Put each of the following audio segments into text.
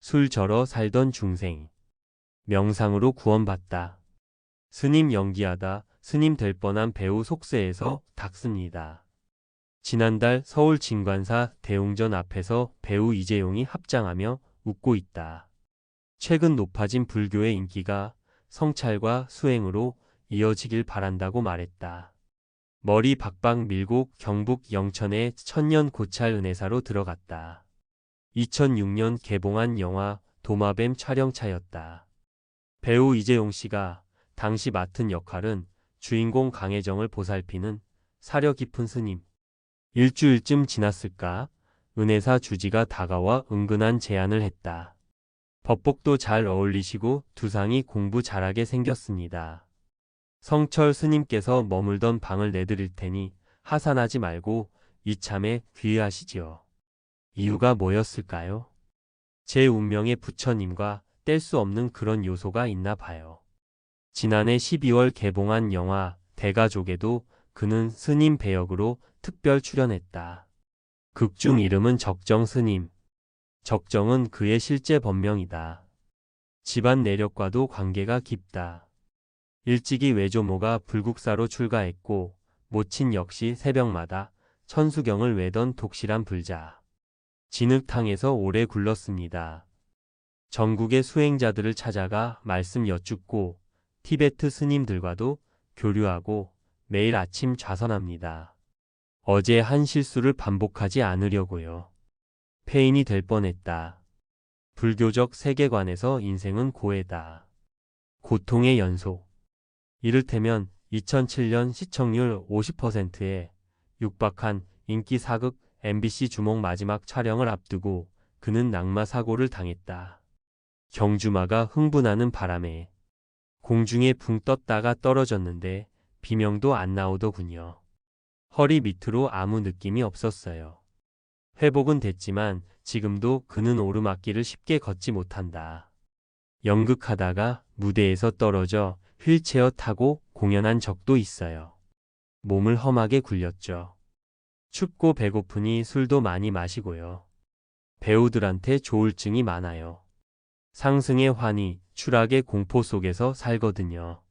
술 저러 살던 중생. 명상으로 구원받다. 스님 연기하다 스님 될 뻔한 배우 속세에서 닥습니다. 지난달 서울 진관사 대웅전 앞에서 배우 이재용이 합장하며 웃고 있다. 최근 높아진 불교의 인기가 성찰과 수행으로 이어지길 바란다고 말했다. 머리 박박 밀고 경북 영천의 천년 고찰 은혜사로 들어갔다. 2006년 개봉한 영화 도마뱀 촬영차였다. 배우 이재용 씨가 당시 맡은 역할은 주인공 강혜정을 보살피는 사려 깊은 스님. 일주일쯤 지났을까? 은혜사 주지가 다가와 은근한 제안을 했다. 법복도 잘 어울리시고 두상이 공부 잘하게 생겼습니다. 성철 스님께서 머물던 방을 내드릴 테니 하산하지 말고 이참에 귀의하시지요. 이유가 뭐였을까요? 제 운명의 부처님과 뗄 수 없는 그런 요소가 있나 봐요. 지난해 12월 개봉한 영화 대가족에도 그는 스님 배역으로 특별 출연했다. 극중 이름은 적정 스님. 적정은 그의 실제 본명이다. 집안 내력과도 관계가 깊다. 일찍이 외조모가 불국사로 출가했고 모친 역시 새벽마다 천수경을 외던 독실한 불자. 진흙탕에서 오래 굴렀습니다. 전국의 수행자들을 찾아가 말씀 여쭙고 티베트 스님들과도 교류하고 매일 아침 좌선합니다. 어제 한 실수를 반복하지 않으려고요. 폐인이 될 뻔했다. 불교적 세계관에서 인생은 고해다. 고통의 연속. 이를테면 2007년 시청률 50%에 육박한 인기 사극 MBC 주목 마지막 촬영을 앞두고 그는 낙마 사고를 당했다. 경주마가 흥분하는 바람에 공중에 붕 떴다가 떨어졌는데 비명도 안 나오더군요. 허리 밑으로 아무 느낌이 없었어요. 회복은 됐지만 지금도 그는 오르막길을 쉽게 걷지 못한다. 연극하다가 무대에서 떨어져 휠체어 타고 공연한 적도 있어요. 몸을 험하게 굴렸죠. 춥고 배고프니 술도 많이 마시고요. 배우들한테 조울증이 많아요. 상승의 환희, 추락의 공포 속에서 살거든요.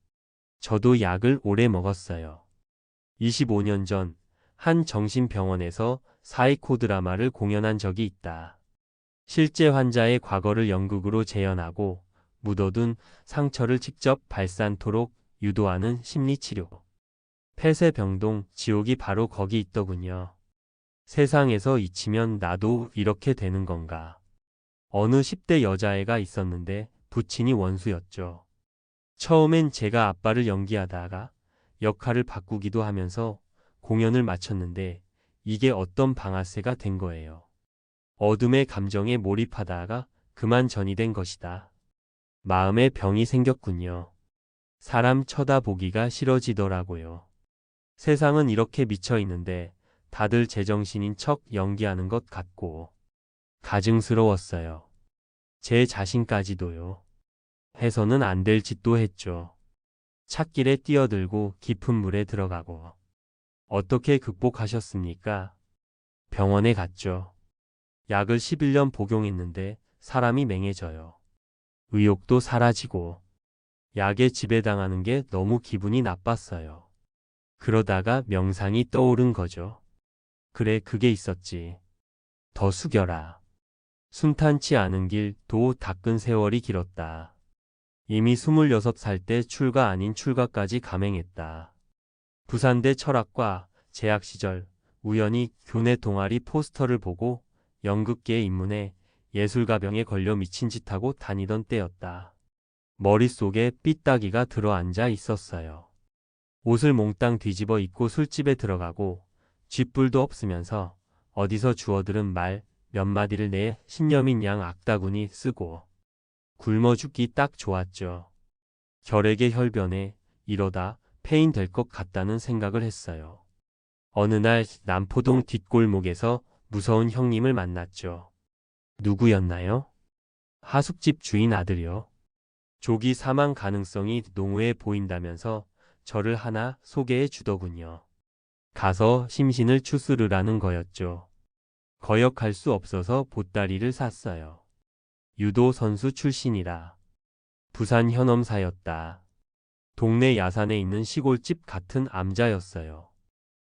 저도 약을 오래 먹었어요. 25년 전 한 정신병원에서 사이코 드라마를 공연한 적이 있다. 실제 환자의 과거를 연극으로 재현하고 묻어둔 상처를 직접 발산토록 유도하는 심리치료. 폐쇄병동, 지옥이 바로 거기 있더군요. 세상에서 잊히면 나도 이렇게 되는 건가. 어느 10대 여자애가 있었는데 부친이 원수였죠. 처음엔 제가 아빠를 연기하다가 역할을 바꾸기도 하면서 공연을 마쳤는데 이게 어떤 방아쇠가 된 거예요. 어둠의 감정에 몰입하다가 그만 전이 된 것이다. 마음에 병이 생겼군요. 사람 쳐다보기가 싫어지더라고요. 세상은 이렇게 미쳐 있는데 다들 제정신인 척 연기하는 것 같고 가증스러웠어요. 제 자신까지도요. 해서는 안 될 짓도 했죠. 찻길에 뛰어들고 깊은 물에 들어가고. 어떻게 극복하셨습니까? 병원에 갔죠. 약을 11년 복용했는데 사람이 맹해져요. 의욕도 사라지고 약에 지배당하는 게 너무 기분이 나빴어요. 그러다가 명상이 떠오른 거죠. 그래, 그게 있었지. 더 숙여라. 순탄치 않은 길, 도 닦은 세월이 길었다. 이미 26살 때 출가 아닌 출가까지 감행했다. 부산대 철학과 재학 시절 우연히 교내 동아리 포스터를 보고 연극계에 입문해 예술가병에 걸려 미친 짓하고 다니던 때였다. 머릿속에 삐딱이가 들어앉아 있었어요. 옷을 몽땅 뒤집어 입고 술집에 들어가고 쥐뿔도 없으면서 어디서 주워들은 말 몇 마디를 내 신념인 양 악다구니 쓰고 굶어 죽기 딱 좋았죠. 결핵의 혈변에 이러다 폐인 될 것 같다는 생각을 했어요. 어느 날 남포동 뒷골목에서 무서운 형님을 만났죠. 누구였나요? 하숙집 주인 아들이요. 조기 사망 가능성이 농후해 보인다면서 저를 하나 소개해 주더군요. 가서 심신을 추스르라는 거였죠. 거역할 수 없어서 보따리를 샀어요. 유도 선수 출신이라. 부산 현엄사였다. 동네 야산에 있는 시골집 같은 암자였어요.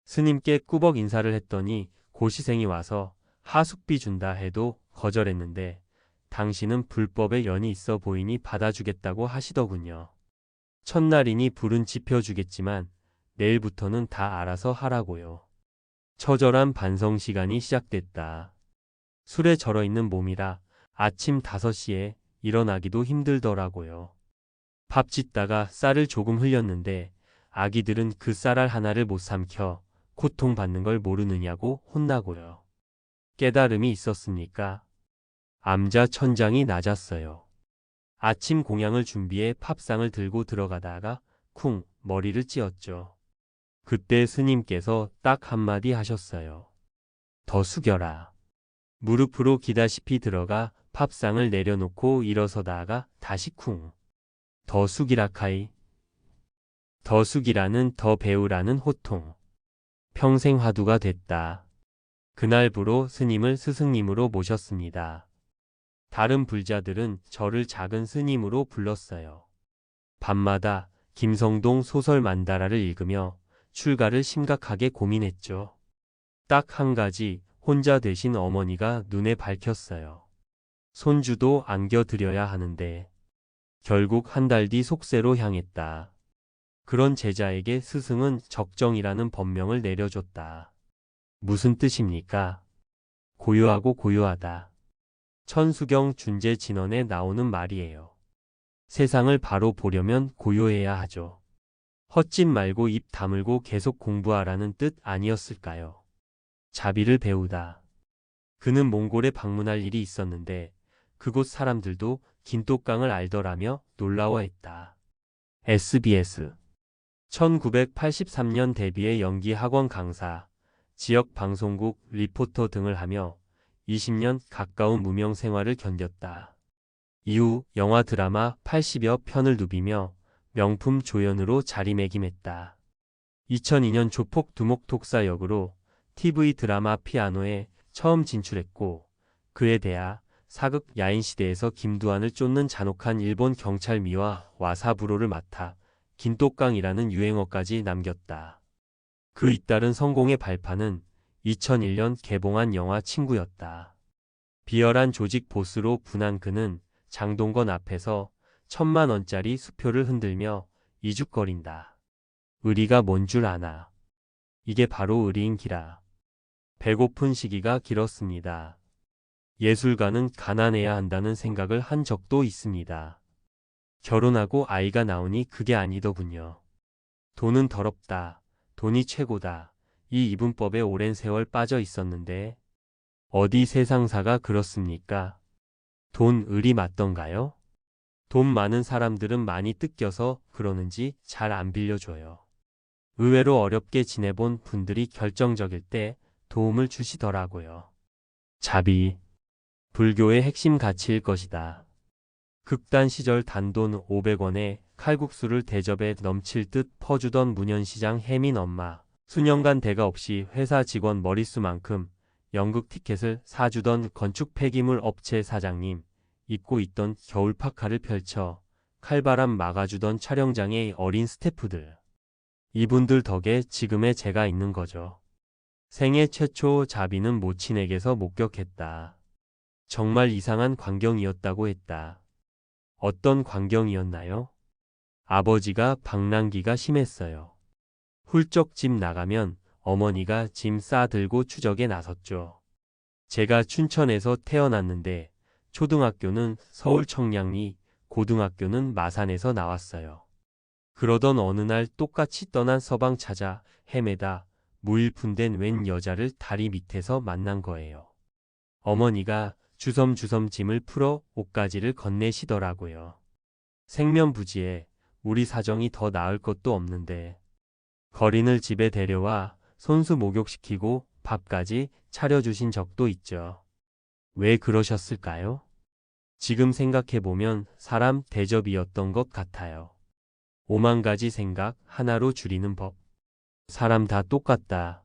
스님께 꾸벅 인사를 했더니 고시생이 와서 하숙비 준다 해도 거절했는데 당신은 불법에 연이 있어 보이니 받아주겠다고 하시더군요. 첫날이니 불은 지펴주겠지만 내일부터는 다 알아서 하라고요. 처절한 반성 시간이 시작됐다. 술에 절어있는 몸이라 아침 5시에 일어나기도 힘들더라고요. 밥 짓다가 쌀을 조금 흘렸는데 아기들은 그 쌀알 하나를 못 삼켜 고통받는 걸 모르느냐고 혼나고요. 깨달음이 있었습니까? 암자 천장이 낮았어요. 아침 공양을 준비해 팝상을 들고 들어가다가 쿵 머리를 찧었죠. 그때 스님께서 딱 한마디 하셨어요. 더 숙여라. 무릎으로 기다시피 들어가 팝상을 내려놓고 일어서다가 다시 쿵. 더 숙이라 카이. 더 숙이라는 더 배우라는 호통. 평생 화두가 됐다. 그날부로 스님을 스승님으로 모셨습니다. 다른 불자들은 저를 작은 스님으로 불렀어요. 밤마다 김성동 소설 만다라를 읽으며 출가를 심각하게 고민했죠. 딱 한 가지 혼자 되신 어머니가 눈에 밝혔어요. 손주도 안겨드려야 하는데 결국 한 달 뒤 속세로 향했다. 그런 제자에게 스승은 적정이라는 법명을 내려줬다. 무슨 뜻입니까? 고요하고 고요하다. 천수경 준재 진언에 나오는 말이에요. 세상을 바로 보려면 고요해야 하죠. 헛짓 말고 입 다물고 계속 공부하라는 뜻 아니었을까요? 자비를 배우다. 그는 몽골에 방문할 일이 있었는데 그곳 사람들도 긴똑강을 알더라며 놀라워했다. SBS 1983년 데뷔해 연기 학원 강사, 지역 방송국 리포터 등을 하며 20년 가까운 무명 생활을 견뎠다. 이후 영화 드라마 80여 편을 누비며 명품 조연으로 자리매김했다. 2002년 조폭 두목독사 역으로 TV 드라마 피아노에 처음 진출했고 그에 대하 사극 야인시대에서 김두한을 쫓는 잔혹한 일본 경찰 미와 와사부로를 맡아 긴똑강이라는 유행어까지 남겼다. 그 잇따른 성공의 발판은 2001년 개봉한 영화 친구였다. 비열한 조직 보스로 분한 그는 장동건 앞에서 1,000만 원짜리 수표를 흔들며 이죽거린다. 의리가 뭔 줄 아나. 이게 바로 의리인 기라. 배고픈 시기가 길었습니다. 예술가는 가난해야 한다는 생각을 한 적도 있습니다. 결혼하고 아이가 나오니 그게 아니더군요. 돈은 더럽다. 돈이 최고다. 이 이분법에 오랜 세월 빠져 있었는데 어디 세상사가 그렇습니까? 돈 의리 맞던가요? 돈 많은 사람들은 많이 뜯겨서 그러는지 잘 안 빌려줘요. 의외로 어렵게 지내본 분들이 결정적일 때 도움을 주시더라고요. 자비. 불교의 핵심 가치일 것이다. 극단 시절 단돈 500원에 칼국수를 대접에 넘칠 듯 퍼주던 문현시장 혜민 엄마. 수년간 대가 없이 회사 직원 머릿수만큼 연극 티켓을 사주던 건축 폐기물 업체 사장님. 입고 있던 겨울 파카를 펼쳐 칼바람 막아주던 촬영장의 어린 스태프들. 이분들 덕에 지금의 제가 있는 거죠. 생애 최초 자비는 모친에게서 목격했다. 정말 이상한 광경이었다고 했다. 어떤 광경이었나요? 아버지가 방랑기가 심했어요. 훌쩍 집 나가면 어머니가 짐 싸들고 추적에 나섰죠. 제가 춘천에서 태어났는데 초등학교는 서울 청량리, 고등학교는 마산에서 나왔어요. 그러던 어느 날 똑같이 떠난 서방 찾아 헤매다 무일푼된 웬 여자를 다리 밑에서 만난 거예요. 어머니가 주섬주섬 짐을 풀어 옷가지를 건네시더라고요. 생면부지에 우리 사정이 더 나을 것도 없는데 거린을 집에 데려와 손수 목욕시키고 밥까지 차려주신 적도 있죠. 왜 그러셨을까요? 지금 생각해보면 사람 대접이었던 것 같아요. 5만 가지 생각 하나로 줄이는 법. 사람 다 똑같다.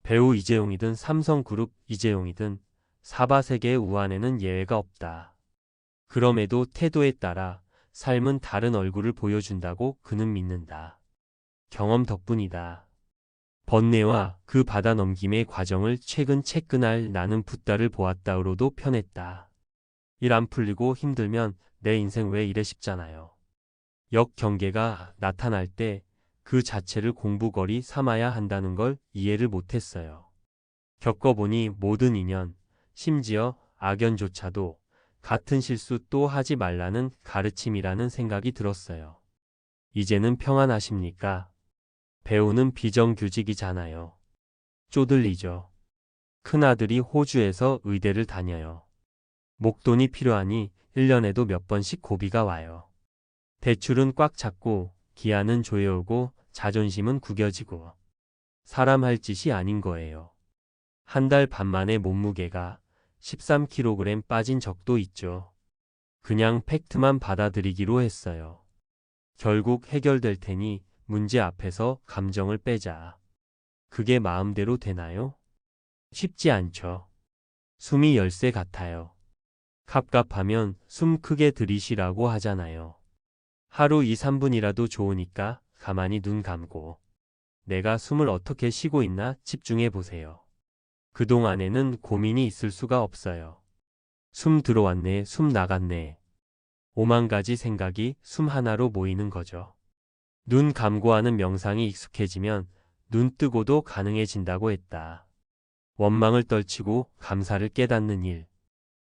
배우 이재용이든 삼성그룹 이재용이든 사바세계의 우한에는 예외가 없다. 그럼에도 태도에 따라 삶은 다른 얼굴을 보여준다고 그는 믿는다. 경험 덕분이다. 번뇌와 그 받아 넘김의 과정을 최근 채끈할 나는 붓다를 보았다로도 편했다. 일 안 풀리고 힘들면 내 인생 왜 이래 싶잖아요. 역경계가 나타날 때 그 자체를 공부거리 삼아야 한다는 걸 이해를 못했어요. 겪어보니 모든 인연, 심지어 악연조차도 같은 실수 또 하지 말라는 가르침이라는 생각이 들었어요. 이제는 평안하십니까? 배우는 비정규직이잖아요. 쪼들리죠. 큰아들이 호주에서 의대를 다녀요. 목돈이 필요하니 1년에도 몇 번씩 고비가 와요. 대출은 꽉 찼고 기한은 조여오고 자존심은 구겨지고 사람 할 짓이 아닌 거예요. 한 달 반 만에 몸무게가 13kg 빠진 적도 있죠. 그냥 팩트만 받아들이기로 했어요. 결국 해결될 테니 문제 앞에서 감정을 빼자. 그게 마음대로 되나요? 쉽지 않죠. 숨이 열쇠 같아요. 갑갑하면 숨 크게 들이쉬라고 하잖아요. 하루 2, 3분이라도 좋으니까 가만히 눈 감고 내가 숨을 어떻게 쉬고 있나 집중해 보세요. 그동안에는 고민이 있을 수가 없어요. 숨 들어왔네, 숨 나갔네. 5만 가지 생각이 숨 하나로 모이는 거죠. 눈 감고 하는 명상이 익숙해지면 눈 뜨고도 가능해진다고 했다. 원망을 떨치고 감사를 깨닫는 일.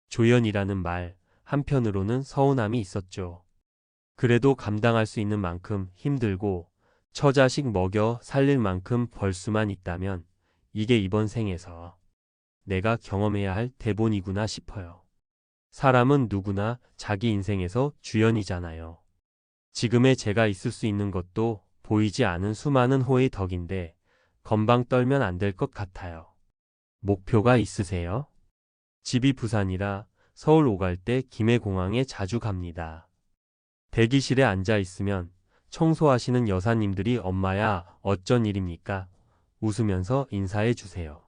조연이라는 말, 한편으로는 서운함이 있었죠. 그래도 감당할 수 있는 만큼 힘들고 처자식 먹여 살릴 만큼 벌 수만 있다면 이게 이번 생에서 내가 경험해야 할 대본이구나 싶어요. 사람은 누구나 자기 인생에서 주연이잖아요. 지금의 제가 있을 수 있는 것도 보이지 않은 수많은 호의 덕인데 건방 떨면 안 될 것 같아요. 목표가 있으세요? 집이 부산이라 서울 오갈 때 김해공항에 자주 갑니다. 대기실에 앉아 있으면 청소하시는 여사님들이 엄마야 어쩐 일입니까? 웃으면서 인사해 주세요.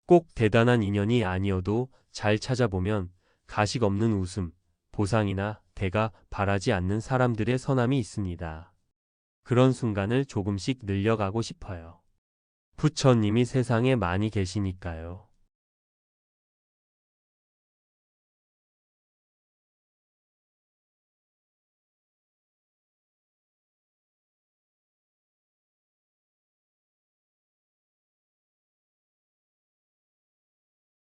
꼭 대단한 인연이 아니어도 잘 찾아보면 가식 없는 웃음, 보상이나 대가 바라지 않는 사람들의 선함이 있습니다. 그런 순간을 조금씩 늘려가고 싶어요. 부처님이 세상에 많이 계시니까요.